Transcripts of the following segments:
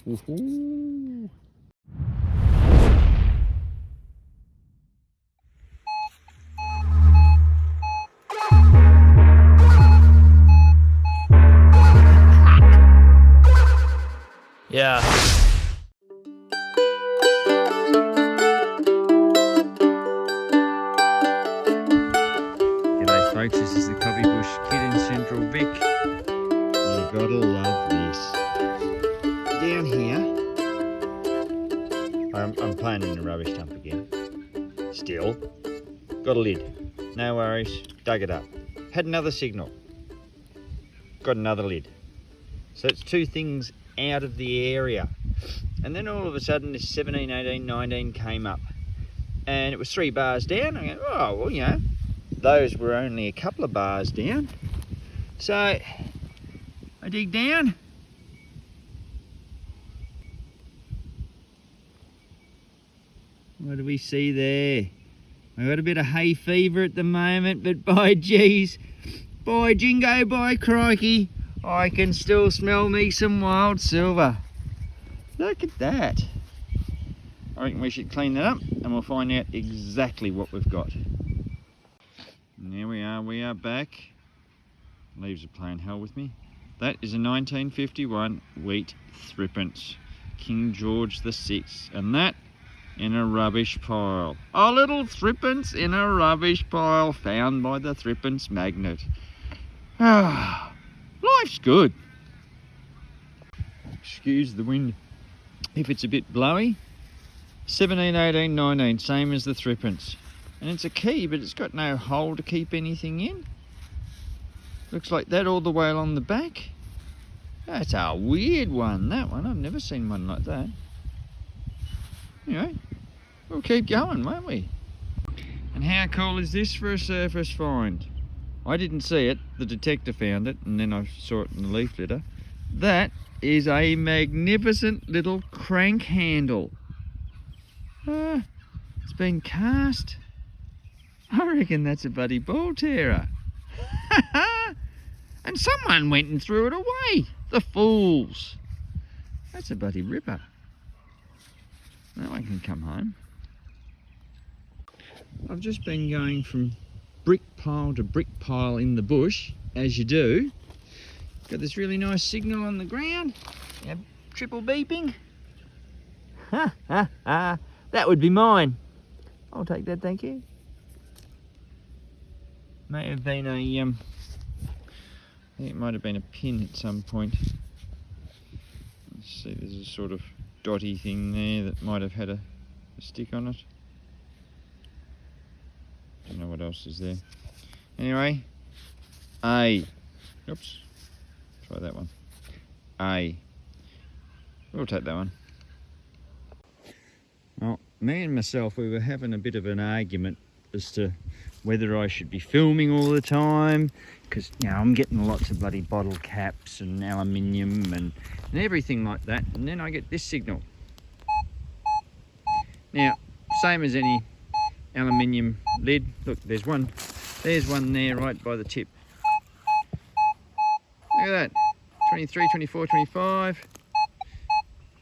Woohoo. Yeah. G'day folks, this is the Coffee Bush Kid in Central Vic. You gotta love this. Down here, I'm playing in the rubbish dump again. Still, got a lid. No worries, dug it up. Had another signal. Got another lid. So it's two things out of the area. And then all of a sudden this 17, 18, 19 came up. And it was 3 bars down. I go, oh, well, you know, those were only a couple of bars down. So I dig down. What do we see there? I've got a bit of hay fever at the moment, but by geez, by jingo, by crikey, I can still smell me some wild silver. Look at that. I reckon we should clean that up and we'll find out exactly what we've got. And there we are back. Leaves are playing hell with me. That is a 1951 wheat threepence, King George VI, and that in a rubbish pile. A little threepence in a rubbish pile found by the threepence magnet. Ah, life's good. Excuse the wind if it's a bit blowy. 17, 18, 19, same as the threepence. And it's a key, but it's got no hole to keep anything in. Looks like that all the way along the back. That's a weird one, that one. I've never seen one like that. Anyway, we'll keep going, won't we? And how cool is this for a surface find? I didn't see it, the detector found it, and then I saw it in the leaf litter. That is a magnificent little crank handle. It's been cast. I reckon that's a bloody ball tearer. And someone went and threw it away. The fools. That's a bloody ripper. That one can come home. I've just been going from brick pile to brick pile in the bush, as you do. Got this really nice signal on the ground. Yeah, triple beeping. Ha ha ha. That would be mine. I'll take that, thank you. May have been a, I think it might have been a pin at some point. Let's see, there's a sort of dotty thing there that might have had a stick on it. Don't know what else is there. Anyway, A. Oops. Try that one. A. We'll take that one. Well, me and myself, we were having a bit of an argument as to whether I should be filming all the time, because, you know, I'm getting lots of bloody bottle caps and aluminium and everything like that, and then I get this signal. Now, same as any aluminium lid. Look, there's one there right by the tip. Look at that. 23, 24, 25,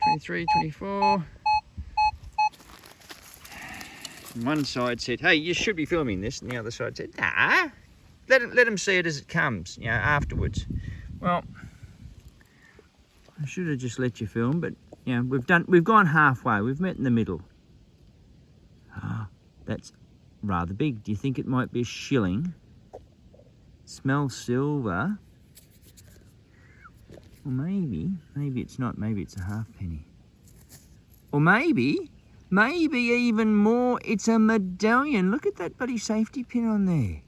23, 24. And one side said, hey, you should be filming this, and the other side said, nah, let them see it as it comes, you know, afterwards. Well, I should have just let you film, but you know, we've gone halfway, we've met in the middle. That's rather big. Do you think it might be a shilling? Smells silver. Or maybe it's not, maybe it's a halfpenny. Or maybe even more, it's a medallion. Look at that bloody safety pin on there.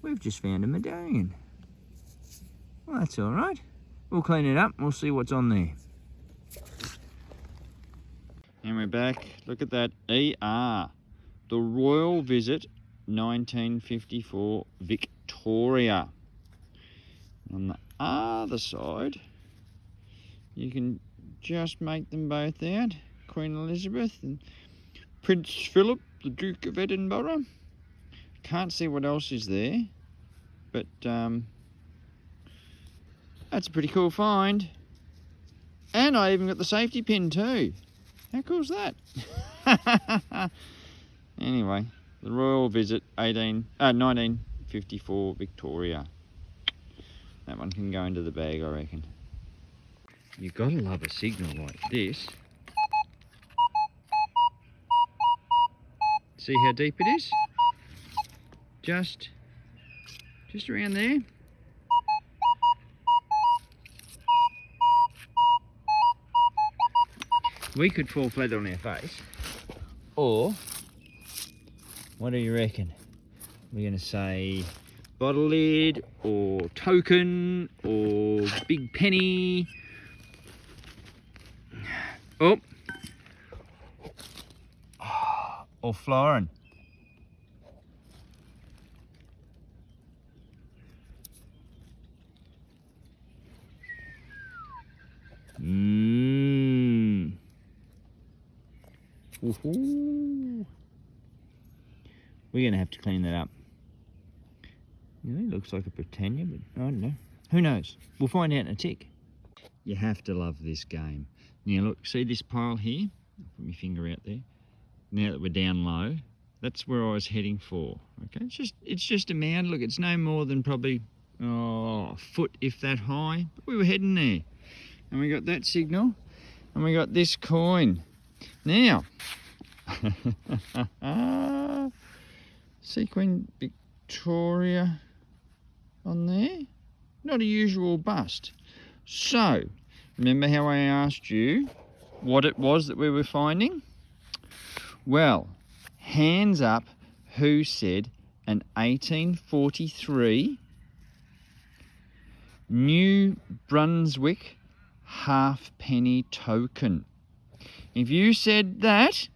We've just found a medallion. Well, that's all right. We'll clean it up and we'll see what's on there. And we're back. Look at that. ER. The Royal Visit 1954 Victoria. On the other side, you can just make them both out. Queen Elizabeth and Prince Philip, the Duke of Edinburgh. Can't see what else is there, but That's a pretty cool find. And I even got the safety pin too. How cool's that? Anyway, the Royal Visit 1954 Victoria. That one can go into the bag, I reckon. You've got to love a signal like this. See how deep it is? Just around there. We could fall flat on our face, or what do you reckon? We're going to say bottle lid, or token, or big penny. Oh, or florin. Woohoo. We're going to have to clean that up. It looks like a Britannia, but I don't know. Who knows? We'll find out in a tick. You have to love this game. Now look, see this pile here? I'll put my finger out there. Now that we're down low, that's where I was heading for. Okay, it's just a mound. Look, it's no more than probably a foot, if that high. But we were heading there. And we got that signal, and we got this coin. Now, Sequin Victoria on there. Not a usual bust. So, remember how I asked you what it was that we were finding? Well, hands up who said an 1843 New Brunswick halfpenny token. If you said that,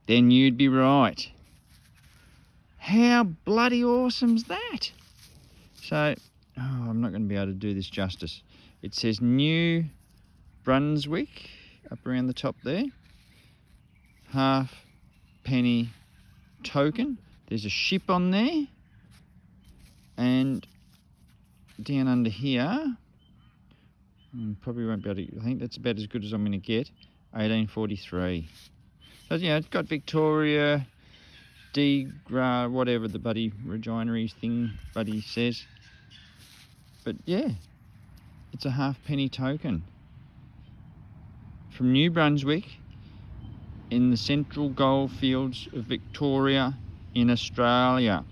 then you'd be right. How bloody awesome's that? So, I'm not going to be able to do this justice. It says New Brunswick up around the top there. Halfpenny token. There's a ship on there. And down under here, probably won't be able to, I think that's about as good as I'm going to get. 1843. So, you know, it's got Victoria, whatever the buddy Reginery thing buddy says. But yeah, it's a halfpenny token from New Brunswick in the central goldfields of Victoria in Australia.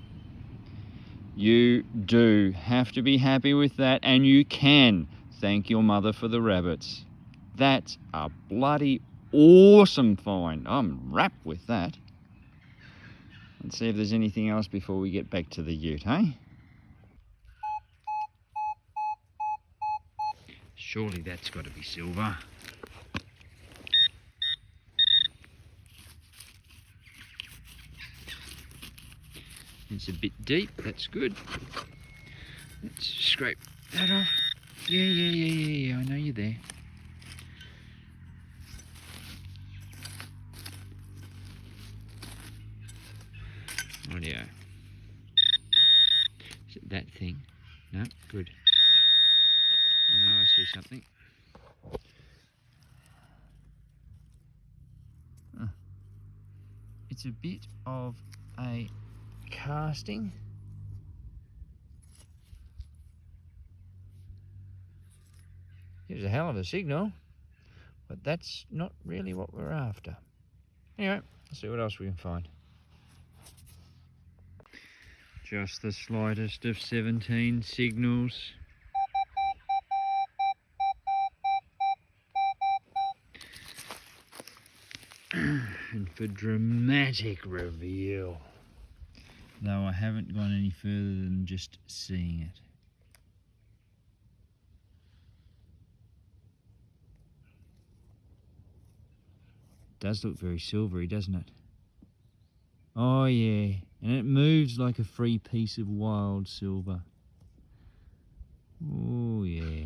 You do have to be happy with that, and you can thank your mother for the rabbits. That's a bloody awesome find. I'm wrapped with that. Let's see if there's anything else before we get back to the ute, eh? Surely that's got to be silver. It's a bit deep, that's good. Let's scrape that off. Yeah, I know you're there. Rightio. Is it that thing? No, good. I know, I see something. It's a bit of a casting. It was a hell of a signal, but that's not really what we're after. Anyway, let's see what else we can find. Just the slightest of 17 signals. And for dramatic reveal, though I haven't gone any further than just seeing it. Does look very silvery, doesn't it? Oh yeah, and it moves like a free piece of wild silver. Oh yeah.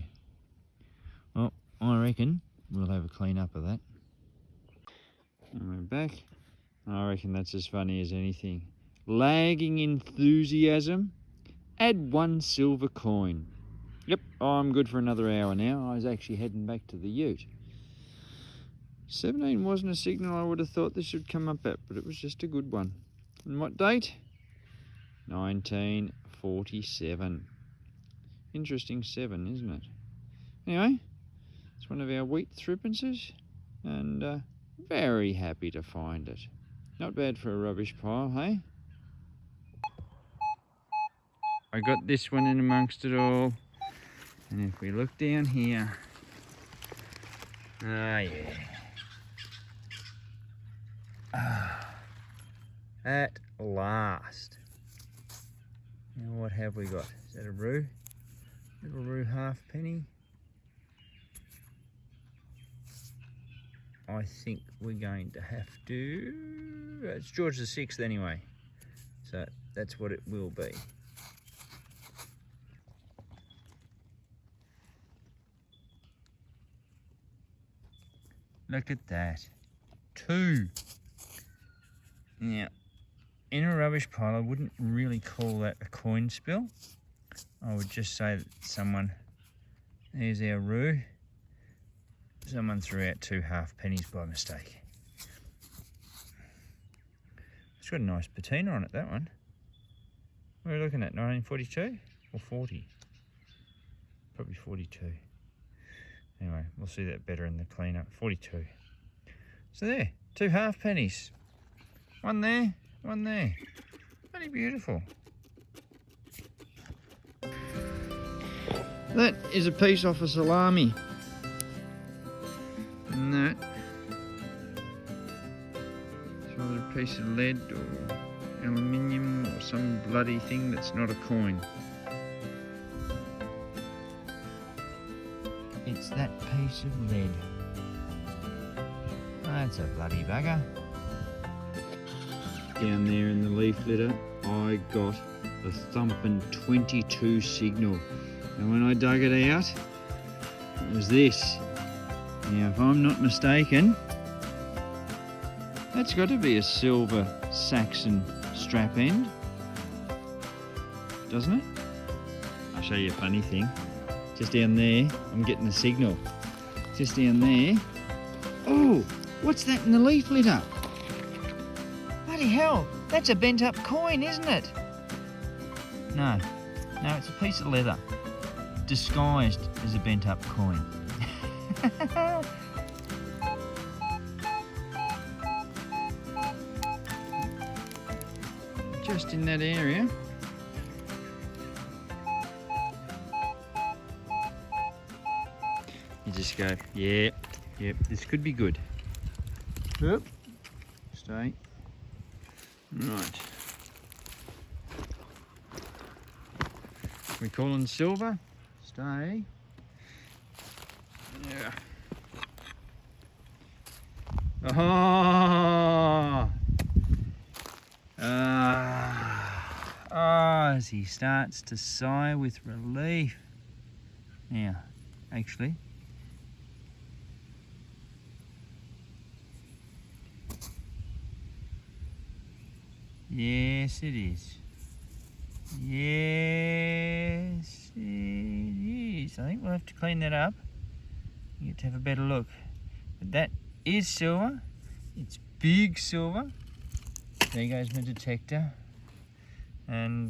Well, I reckon we'll have a clean up of that. And we're back. I reckon that's as funny as anything. Lagging enthusiasm. Add 1 silver coin. Yep, I'm good for another hour now. I was actually heading back to the ute. 17 wasn't a signal I would have thought this should come up at, but it was just a good one. And what date? 1947. Interesting 7, isn't it? Anyway, it's one of our wheat threepences, and very happy to find it. Not bad for a rubbish pile, hey? I got this one in amongst it all. And if we look down here, yeah. At last. Now what have we got? Is that a roo? Little roo halfpenny. I think we're going to have to... It's George VI anyway. So that's what it will be. Look at that. 2. Now, in a rubbish pile, I wouldn't really call that a coin spill. I would just say that someone, there's our roo, someone threw out 2 halfpennies by mistake. It's got a nice patina on it, that one. What are we looking at, 1942 or 40? Probably 42. Anyway, we'll see that better in the cleanup. 42. So there, 2 halfpennies. One there, one there. Bloody beautiful. That is a piece off a salami. And that is either a piece of lead or aluminium or some bloody thing that's not a coin. It's that piece of lead. That's a bloody bugger. Down there in the leaf litter, I got the thumping 22 signal. And when I dug it out, it was this. Now, if I'm not mistaken, that's got to be a silver Saxon strap end, doesn't it? I'll show you a funny thing. Just down there, I'm getting a signal. Just down there. Oh, what's that in the leaf litter? Bloody hell, that's a bent up coin, isn't it? No, it's a piece of leather, disguised as a bent up coin. Just in that area. You just go, yep, this could be good. Oop, stay. Right. We calling silver? Stay. Yeah. As he starts to sigh with relief. Now, actually, yes it is. Yes it is. I think we'll have to clean that up. You get to have a better look. But that is silver. It's big silver. There goes my detector. And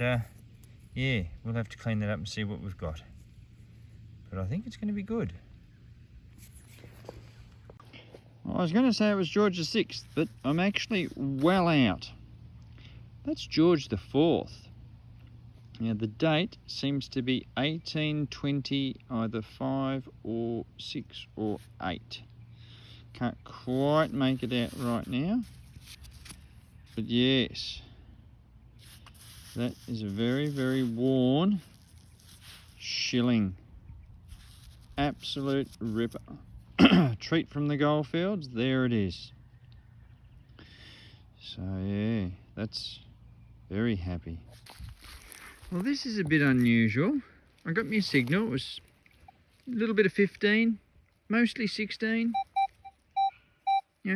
yeah, we'll have to clean that up and see what we've got. But I think it's going to be good. Well, I was going to say it was George VI, but I'm actually well out. That's George IV. Now the date seems to be 1820, either 5 or 6 or 8. Can't quite make it out right now. But yes, that is a very, very worn shilling. Absolute ripper. Treat from the Goldfields, there it is. So yeah, that's very happy. Well, this is a bit unusual. I got me a signal. It was a little bit of 15, mostly 16. Yeah,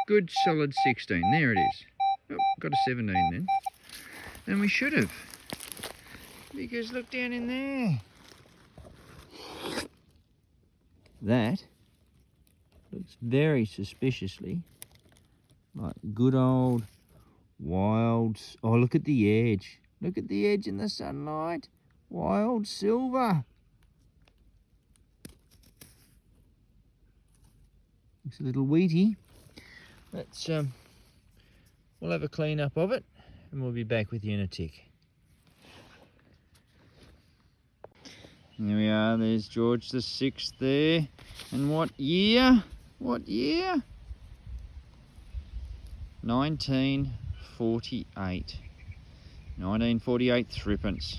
good solid 16. There it is. Oh, got a 17 then. And we should have. Because look down in there. That looks very suspiciously like good old wild... Oh, look at the edge. Look at the edge in the sunlight. Wild silver. Looks a little wheaty. Let's we'll have a clean up of it and we'll be back with you in a tick. There we are, there's George the VI there. And what year? What year? 1948. 1948 threepence.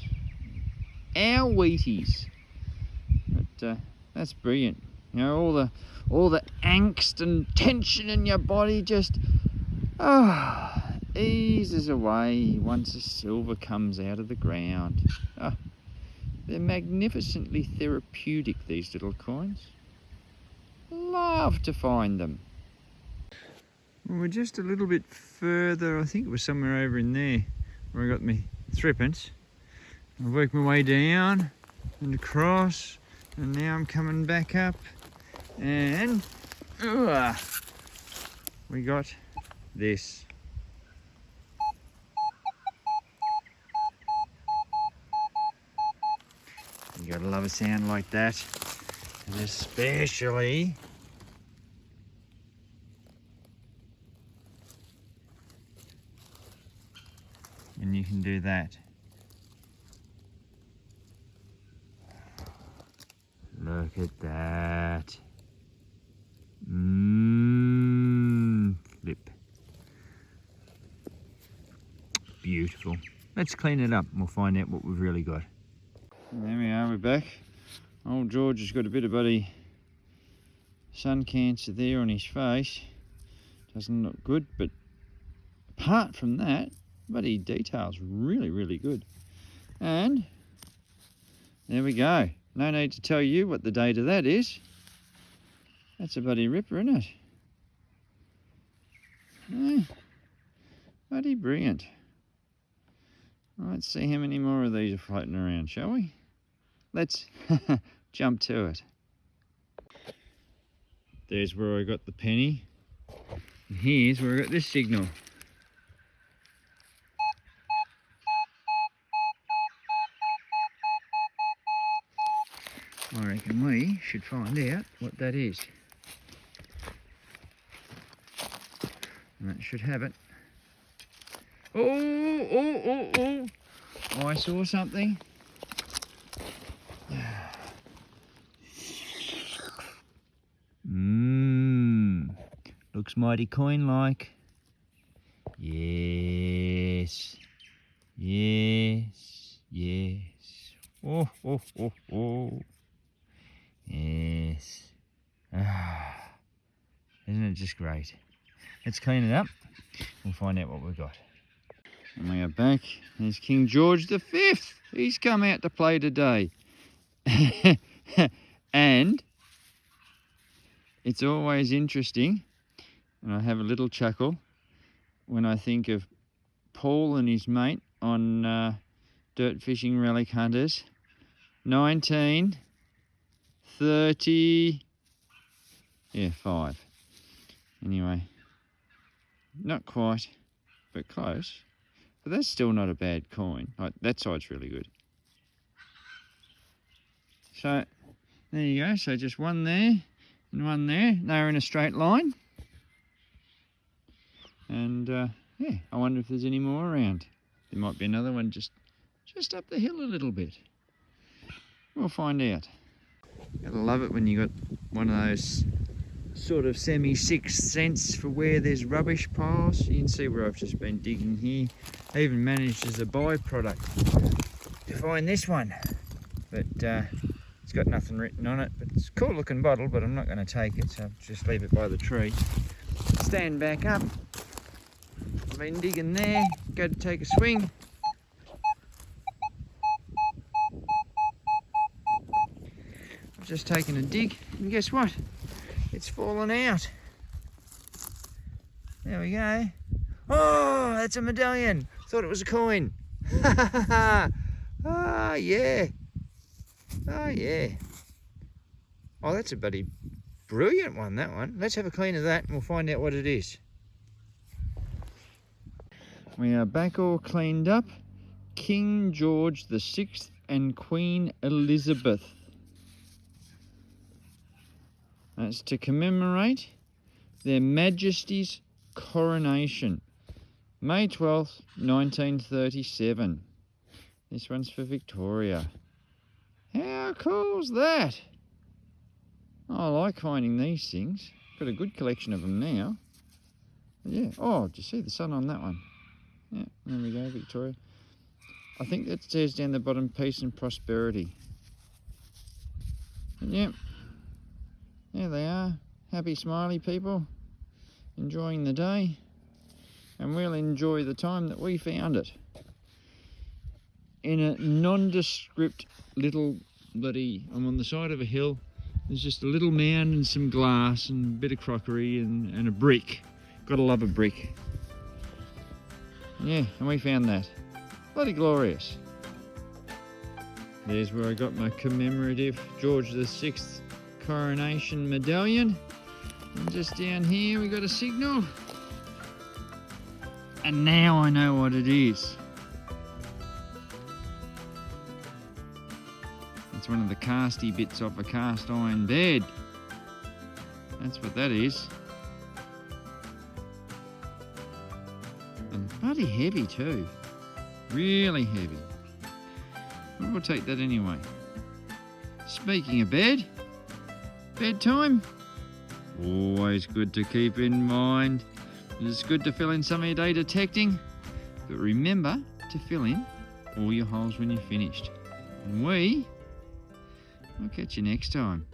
Our Wheaties. But that's brilliant. You know, all the angst and tension in your body just eases away once the silver comes out of the ground. They're magnificently therapeutic, these little coins. Love to find them. Well, we're just a little bit further, I think it was somewhere over in there where I got my threepence. I worked my way down and across, and now I'm coming back up, and we got this. You gotta love a sound like that, and especially when you can do that. Look at that. Flip. Beautiful. Let's clean it up and we'll find out what we've really got. And there we are, we're back. Old George has got a bit of bloody sun cancer there on his face. Doesn't look good, but apart from that, bloody detail's really, really good. And there we go. No need to tell you what the date of that is. That's a bloody ripper, isn't it? Bloody brilliant. Let's see how many more of these are floating around, shall we? Let's jump to it. There's where I got the penny. And here's where I got this signal. I reckon we should find out what that is. And that should have it. Oh, I saw something. Looks mighty coin-like. Yes. Yes. Yes. Oh. Yes. Isn't it just great? Let's clean it up. We'll find out what we've got. And we are back. There's King George the V. He's come out to play today. And it's always interesting, and I have a little chuckle when I think of Paul and his mate on Dirt Fishing Relic Hunters. 1935. Anyway, not quite, but close. But that's still not a bad coin. Like, that side's really good. So there you go. So just one there and one there. They're in a straight line. And yeah, I wonder if there's any more around. There might be another one just up the hill a little bit. We'll find out. Gotta love it when you got one of those sort of semi-sixth sense for where there's rubbish piles. You can see where I've just been digging here. I even managed as a byproduct to find this one, but it's got nothing written on it. But it's a cool looking bottle, but I'm not going to take it, so I'll just leave it by the tree. Stand back up. I've been digging there, go to take a swing. I've just taken a dig, and guess what? It's fallen out. There we go. Oh, that's a medallion. Thought it was a coin. Ah, yeah. Oh, yeah. Oh, that's a bloody brilliant one, that one. Let's have a clean of that and we'll find out what it is. We are back all cleaned up. King George VI and Queen Elizabeth. That's to commemorate their Majesty's coronation. May 12th, 1937. This one's for Victoria. How cool's that? I like finding these things. Got a good collection of them now. Yeah. Oh, do you see the sun on that one? Yeah, there we go, Victoria. I think that says down the bottom, peace and prosperity. But yeah, there they are. Happy, smiley people. Enjoying the day. And we'll enjoy the time that we found it. In a nondescript little bloody... I'm on the side of a hill. There's just a little mound and some glass and a bit of crockery and a brick. Gotta love a brick. Yeah, and we found that. Bloody glorious. There's where I got my commemorative George VI coronation medallion. And just down here we got a signal. And now I know what it is. It's one of the casty bits off a cast iron bed. That's what that is. And bloody heavy too. Really heavy. We'll take that anyway. Speaking of bed, bedtime. Always good to keep in mind. It's good to fill in some of your day detecting, but remember to fill in all your holes when you're finished. And we'll catch you next time.